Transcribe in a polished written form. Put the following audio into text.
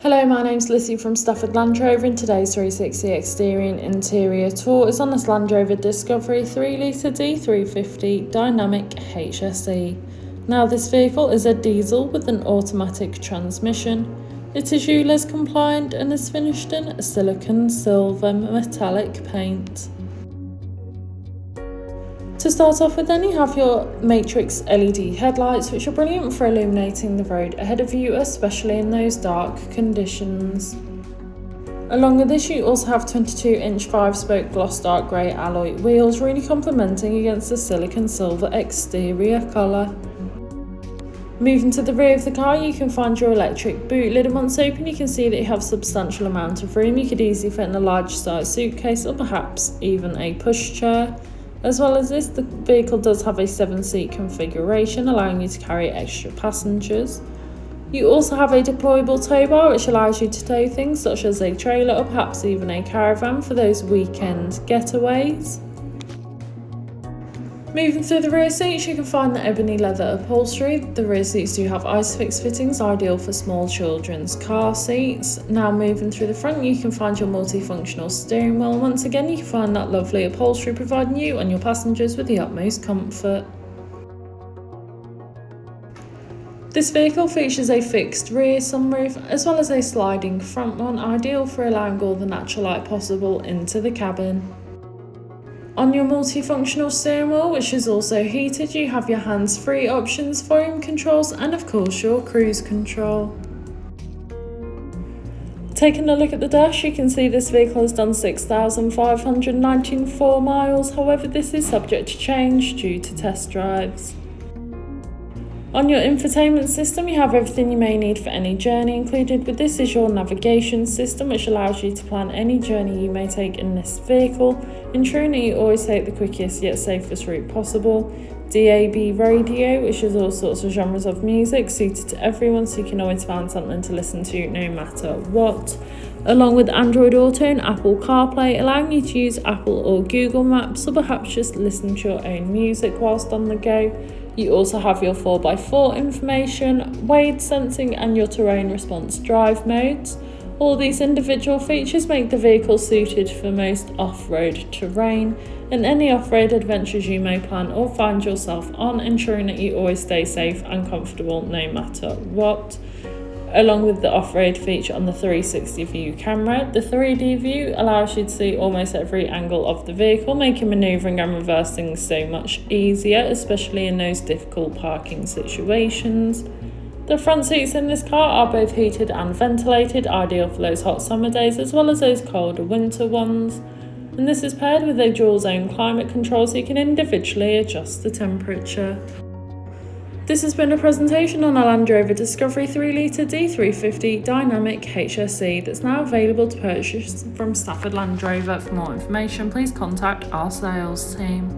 Hello, my name's Lizzie from Stafford Land Rover, and today's 360 exterior and interior tour is on this Land Rover Discovery 3.0 D350 Dynamic HSE. Now, this vehicle is a diesel with an automatic transmission. It is ULEZ compliant and is finished in a silicon silver metallic paint. To start off with, then you have your matrix LED headlights, which are brilliant for illuminating the road ahead of you, especially in those dark conditions. Along with this, you also have 22-inch 5-spoke gloss dark grey alloy wheels, really complementing against the silicon silver exterior colour. Moving to the rear of the car, you can find your electric boot lid, and once open you can see that you have a substantial amount of room. You could easily fit in a large size suitcase or perhaps even a pushchair. As well as this, the vehicle does have a 7-seat configuration, allowing you to carry extra passengers. You also have a deployable tow bar, which allows you to tow things such as a trailer or perhaps even a caravan for those weekend getaways. Moving through the rear seats, you can find the ebony leather upholstery. The rear seats do have ISOFIX fittings, ideal for small children's car seats. Now moving through the front, you can find your multifunctional steering wheel. Once again, you can find that lovely upholstery, providing you and your passengers with the utmost comfort. This vehicle features a fixed rear sunroof as well as a sliding front one, ideal for allowing all the natural light possible into the cabin. On your multifunctional steering wheel, which is also heated, you have your hands-free options, volume controls and of course your cruise control. Taking a look at the dash, you can see this vehicle has done 6,594 miles, however this is subject to change due to test drives. On your infotainment system, you have everything you may need for any journey. Included with this is your navigation system, which allows you to plan any journey you may take in this vehicle, ensuring that you always take the quickest yet safest route possible. DAB radio, which is all sorts of genres of music suited to everyone, so you can always find something to listen to no matter what. Along with Android Auto and Apple CarPlay, allowing you to use Apple or Google Maps, or perhaps just listen to your own music whilst on the go. You also have your 4x4 information, wade sensing and your terrain response drive modes. All these individual features make the vehicle suited for most off-road terrain and any off-road adventures you may plan or find yourself on, ensuring that you always stay safe and comfortable no matter what. Along with the off-road feature on the 360 view camera, the 3D view allows you to see almost every angle of the vehicle, making manoeuvring and reversing so much easier, especially in those difficult parking situations. The front seats in this car are both heated and ventilated, ideal for those hot summer days as well as those colder winter ones. And this is paired with a dual zone climate control, so you can individually adjust the temperature. This has been a presentation on our Land Rover Discovery 3.0 D350 Dynamic HSE that's now available to purchase from Stafford Land Rover. For more information, please contact our sales team.